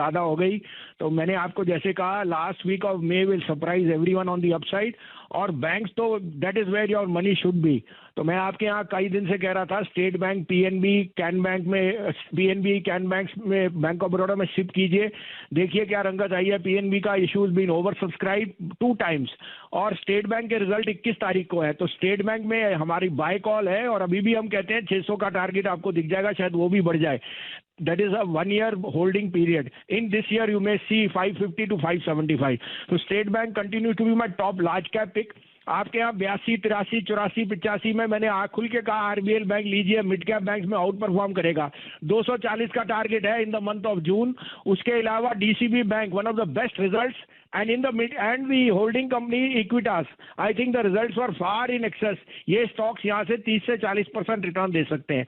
ज़्यादा हो गई। तो मैंने आपको जैसे कहा last week of May will surprise everyone on the upside, और बैंक्स तो that is where your money should be. तो मैं आपके यहाँ कई दिन से कह रहा था state bank, PNB, can bank में, पीएनबी कैन बैंक में, बैंक ऑफ बड़ौदा में शिफ्ट कीजिए। देखिए क्या रंगत आई है। पीएनबी का issues been over subscribe 2 times, और स्टेट बैंक के रिजल्ट 21 तारीख को है। तो स्टेट बैंक में हमारी बाय कॉल है, और अभी भी हम कहते हैं 600 का टारगेट आपको दिख जाएगा, शायद वो भी बढ़ जाए। That is a 1-year holding period. In this year, you may see 550 to 575. So State Bank continues to be my top large cap pick. आपके यहाँ 82, 83, 84, 85 में मैंने आँख खुल के कहा आरबीएल बैंक लीजिए, मिड कैप बैंक में आउट परफॉर्म करेगा। 240 का टारगेट है इन द मंथ ऑफ जून। उसके अलावा DCB bank, one of the best results, and in the mid and the holding company Equitas, I think the results were far in excess. ये stocks यहाँ से 30 से 40% return दे सकते हैं।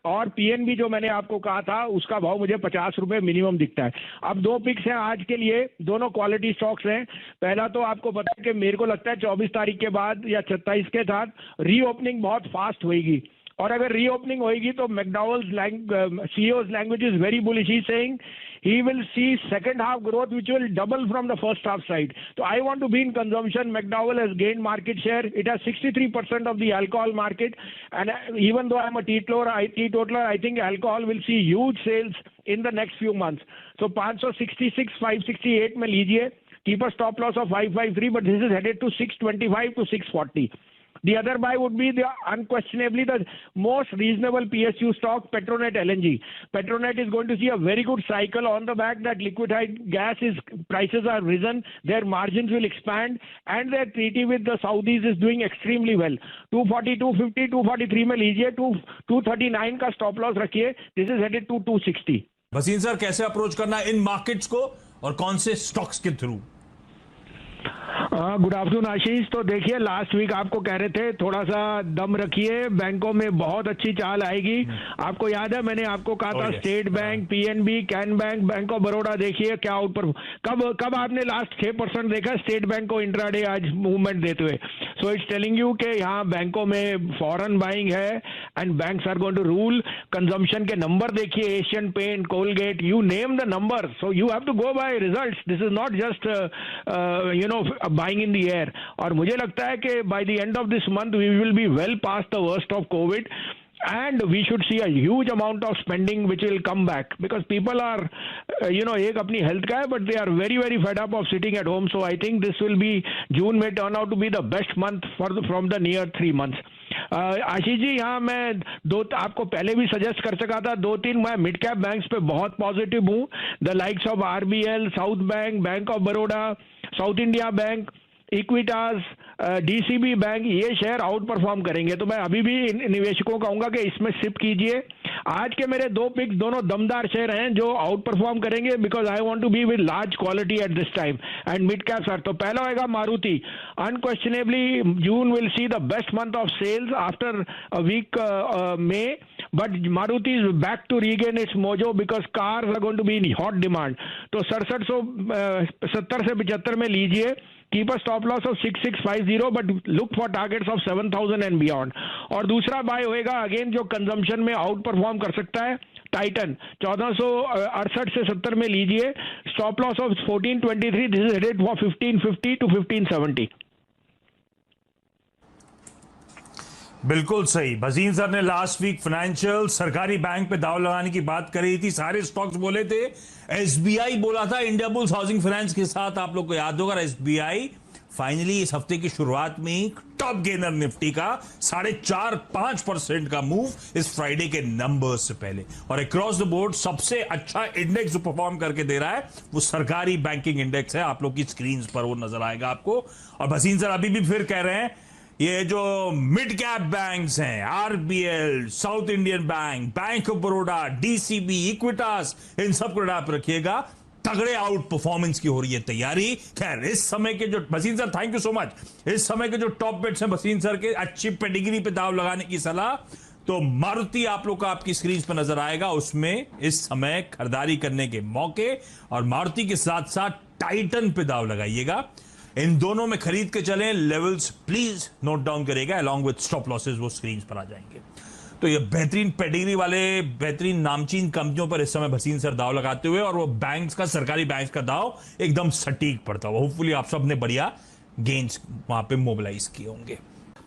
और पीएनबी जो मैंने आपको कहा था उसका भाव मुझे 50 रुपए मिनिमम दिखता है। अब 2 पिक्स हैं आज के लिए, दोनों क्वालिटी स्टॉक्स हैं। पहला तो आपको पता है कि मेरे को लगता है 24 तारीख के बाद या 27 के साथ रीओपनिंग बहुत फास्ट होगी, और अगर रीओपनिंग होगी तो McDowell's CEO's language is very bullish. He saying he will see second half growth which will double from the first half side. So I want to be in consumption. McDowell has gained market share. It has 63% of the alcohol market, and even though I'm a teetotaler, I think alcohol will see huge sales in the next few months. So 566, 568 में लीजिए, keep a stop loss of 553, but this is headed to 625 to 640. The other buy would be unquestionably the most reasonable PSU stock, Petronet LNG. Petronet is going to see a very good cycle on the back that liquefied gas prices are risen, their margins will expand, and their treaty with the Saudis is doing extremely well. 240, 250, 243 में लीजिए, 239 का stop loss रखिए। This is headed to 260. Bhasin sir, कैसे approach करना है in markets को और कौन से स्टॉक्स के थ्रू? गुड आफ्टरनून आशीष। तो देखिए लास्ट वीक आपको कह रहे थे थोड़ा सा दम रखिए, बैंकों में बहुत अच्छी चाल आएगी। आपको याद है मैंने आपको कहा था state bank, PNB, can bank, bank of Baroda देखिए क्या ऊपर, कब आपने लास्ट 6% देखा स्टेट बैंक को इंट्राडे आज मूवमेंट देते हुए। सो इट्स टेलिंग यू कि यहाँ बैंकों में फॉरेन बाइंग है, and banks are going to rule. Consumption के नंबर देखिए, Asian Paint, Colgate, you name the number, so you have to go by results. This is not just buying in the air. और मुझे लगता है कि by the end of this month we will be well past the worst of COVID, and we should see a huge amount of spending which will come back because people are एक अपनी health का है, but they are very very fed up of sitting at home. So I think this will be, June may turn out to be the best month from the near 3 months. Ashish ji, यहाँ मैं आपको पहले भी suggest कर सका था, 2-3 मैं mid cap banks पे बहुत पॉजिटिव हूँ। The likes of RBL, south bank, bank of Baroda, south India bank, Equitas, DCB bank, ये शेयर आउट परफॉर्म करेंगे। तो मैं अभी भी निवेशकों को कहूंगा कि इसमें शिफ्ट कीजिए। आज के मेरे 2 पिक्स दोनों दमदार शेयर हैं जो आउट परफॉर्म करेंगे, because I want to be with large quality at this time and mid cap sir. तो पहला होगा Maruti. Unquestionably June will see the best month of sales after a week May, but Maruti is back to regain its mojo because cars are going to be in hot demand. तो 6770 से 75 में लीजिए। Keep a stop loss of 6650, but look for targets of 7000 and beyond. और दूसरा bye होएगा again जो consumption में out perform कर सकता है, टाइटन। 1468 से 70 में लीजिए, stop loss of 1423, this is headed for 1550 to 1570। बिल्कुल सही। भसीन सर ने लास्ट वीक फाइनेंशियल सरकारी बैंक पे दाव लगाने की बात करी थी, सारे स्टॉक्स बोले थे। एसबीआई बोला था इंडिया बुल्स हाउसिंग फाइनेंस के साथ, आप लोग को याद होगा। एसबीआई फाइनली इस हफ्ते की शुरुआत में ही टॉप गेनर निफ्टी का 4.5-5% का मूव इस फ्राइडे के नंबर्स से पहले, और अक्रॉस द बोर्ड सबसे अच्छा इंडेक्स जो परफॉर्म करके दे रहा है वो सरकारी बैंकिंग इंडेक्स है। आप लोग की स्क्रीन पर वो नजर आएगा आपको। और भसीन सर अभी भी फिर कह रहे हैं ये जो मिड कैप बैंक्स हैं, RBL, South Indian bank, bank of Baroda, DCB, Equitas, इन सब को आप रखिएगा। तगड़े आउट परफॉर्मेंस की हो रही है तैयारी। खैर इस समय के जो Bhasin sir, thank you so much, इस समय के जो टॉप बेट्स हैं भसीन सर के, अच्छी पेडिग्री पे दाव लगाने की सलाह, तो मारुति आप लोग का आपकी स्क्रीन पर नजर आएगा, उसमें इस समय खरीदारी करने के मौके, और मारुति के साथ साथ टाइटन पे दाव लगाइएगा। इन दोनों में खरीद के चलें। लेवल्स प्लीज नोट डाउन करेगा अलॉन्ग विद स्टॉप लॉसेस, वो स्क्रीन पर आ जाएंगे। तो ये बेहतरीन पेडिग्री वाले बेहतरीन नामचीन कंपनियों पर इस समय भसीन सर दाव लगाते हुए, और वो बैंक्स का, सरकारी बैंक्स का दाव एकदम सटीक पड़ता हुआ। होपफुली आप सब ने बढ़िया गेंस वहां पे मोबिलाइज किए होंगे।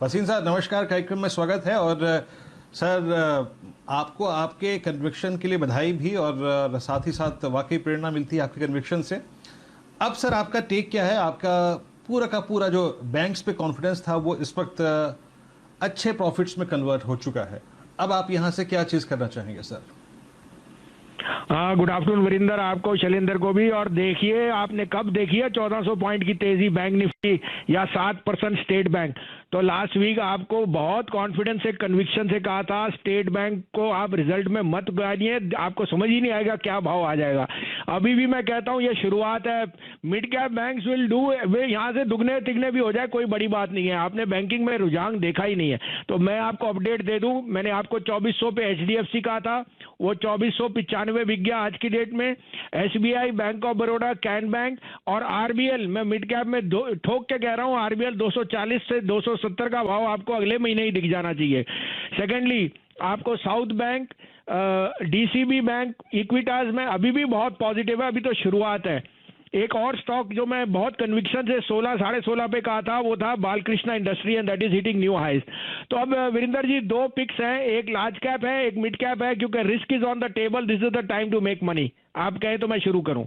भसीन सर नमस्कार, कार्यक्रम में स्वागत है। और सर आपको आपके कन्विक्शन के लिए बधाई भी, और साथ ही साथ वाकई प्रेरणा मिलती है आपके कन्विक्शन से। अब सर आपका टेक क्या है? आपका पूरा का पूरा जो बैंक्स पे कॉन्फिडेंस था वो इस वक्त अच्छे प्रॉफिट्स में कन्वर्ट हो चुका है। अब आप यहां से क्या चीज करना चाहेंगे सर? हाँ, गुड आफ्टरनून वरिंदर, आपको, शैलेंद्र को भी। और देखिए, आपने कब देखी है 1400 पॉइंट की तेजी बैंक निफ्टी या 7% स्टेट बैंक? तो लास्ट वीक आपको बहुत कॉन्फिडेंस से, कन्विक्शन से कहा था स्टेट बैंक को आप रिजल्ट में मत गानिए, आपको समझ ही नहीं आएगा क्या भाव आ जाएगा। अभी भी मैं कहता हूं ये शुरुआत है। Mid cap banks will do, वे यहाँ से दुगने तिगने भी हो जाए कोई बड़ी बात नहीं है। आपने बैंकिंग में रुझान देखा ही नहीं है। तो मैं आपको अपडेट दे दूं, मैंने आपको 2400 पे एचडीएफसी कहा था, वो 2495 बिक गया आज की डेट में। SBI, bank of Baroda, can bank और आरबीएल, मैं मिड कैप में ठोक के कह रहा हूं, आरबीएल 240 से 270 का भाव आपको अगले महीने ही दिख जाना चाहिए। सेकेंडली, आपको south bank, DCB bank, Equitas में अभी भी बहुत पॉजिटिव है, अभी तो शुरुआत है। एक और स्टॉक जो मैं बहुत कन्विक्शन से 16, 16.5 पे कहा था, वो था Balkrishna industry, and that is hitting new highs. तो अब वीरेंद्र जी, दो पिक्स हैं, एक लार्ज कैप है, एक मिड कैप है, क्योंकि risk is on the table, this is the time to make money. आप कहें तो मैं शुरू करूं?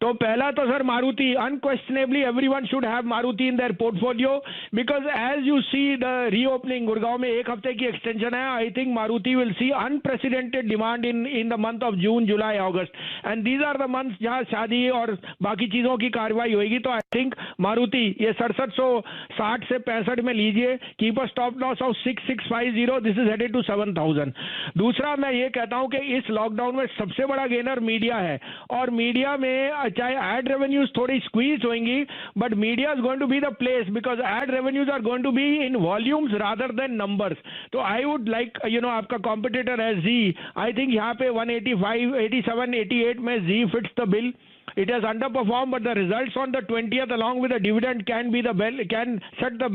तो पहला तो sir Maruti, unquestionably everyone should have Maruti in their portfolio, because as you see the reopening, Gurgaon में एक हफ्ते की एक्सटेंशन है। I think Maruti will see unprecedented demand in the month of June, July, August, and these are the months जहां शादी और बाकी चीजों की कार्रवाई होगी। तो आई थिंक मारुति ये 6760 से 65 में लीजिए, keep a stop loss of 6650, this is headed to 7000। दूसरा मैं ये कहता हूं कि इस लॉकडाउन में सबसे बड़ा गेनर मीडिया है, और मीडिया में चाहे एड रेवेन्यूज थोड़ी स्क्वीज होंगी, but media is going to be the place, because ad revenues are going to be in volumes rather than numbers. तो आई वुड लाइक, आपका कॉम्पिटिटर है जी, आई थिंक यहाँ पे 185, 87, 88 में जी fits the bill. It has underperformed, but the results on the 20th, along with the dividend, can be the bell, can set the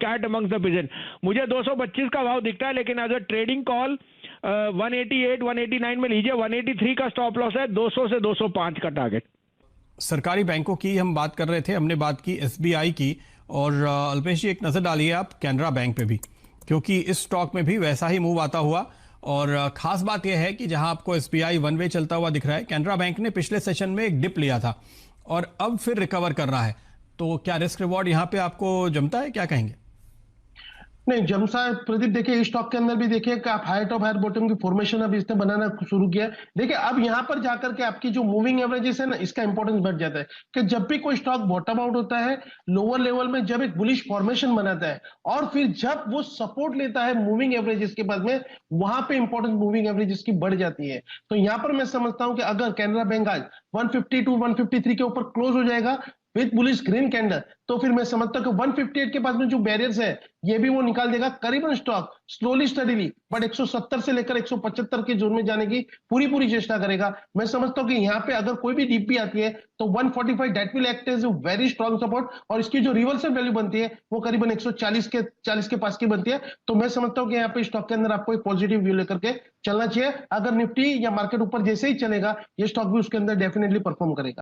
cat amongst the pigeon. मुझे 225 का भाव दिखता है, लेकिन एज अ ट्रेडिंग कॉल 188, 189 में लीजिए। 183 का stop loss है, 200 से 205 का टारगेट। सरकारी बैंकों की हम बात कर रहे थे, हमने बात की एसबीआई की, और अल्पेश जी एक नजर डालिए आप कैनरा बैंक पे भी, क्योंकि इस स्टॉक में भी वैसा ही मूव आता हुआ। और खास बात यह है कि जहां आपको एसबीआई वन वे चलता हुआ दिख रहा है, कैनरा बैंक ने पिछले सेशन में एक डिप लिया था और अब फिर रिकवर कर रहा है। तो क्या रिस्क रिवॉर्ड यहां पे आपको जमता है, क्या कहेंगे? नहीं जमसा है प्रदीप। देखिए इस स्टॉक के अंदर भी देखिए कि आप हाई टॉप हायर बॉटम की फॉर्मेशन अब इसने बनाना शुरू किया। देखिए अब यहां पर जाकर के आपकी जो मूविंग एवरेजेस है ना, इसका इंपॉर्टेंस बढ़ जाता है कि जब भी कोई स्टॉक बॉटम आउट होता है लोअर लेवल में, जब एक बुलिश फॉर्मेशन बनाता है और फिर जब वो सपोर्ट लेता है मूविंग एवरेजेस के बाद में, वहां पे इंपॉर्टेंस मूविंग एवरेजेस की बढ़ जाती है। तो यहां पर मैं समझता हूं कि अगर कैनरा बैंक आज 152, 153 के ऊपर क्लोज हो जाएगा विद बुलिश ग्रीन कैंडल, तो फिर मैं समझता हूं कि 158 के पास में जो बैरियर्स है ये भी वो निकाल देगा। करीबन स्टॉक स्लोली स्टडीली बट 170 से लेकर 175 के जोन में जाने की पूरी चेष्टा करेगा। मैं समझता हूं कि यहाँ पे अगर कोई भी डीप भी आती है तो 145 that will act as a very strong support, और इसकी जो रिवर्सल वैल्यू बनती है वो करीबन 140 के पास की बनती है। तो मैं समझता हूं कि यहाँ पे स्टॉक के अंदर आपको एक पॉजिटिव व्यू लेकर के चलना चाहिए। अगर निफ्टी या मार्केट ऊपर जैसे ही चलेगा ये स्टॉक भी उसके अंदर डेफिनेटली परफॉर्म करेगा।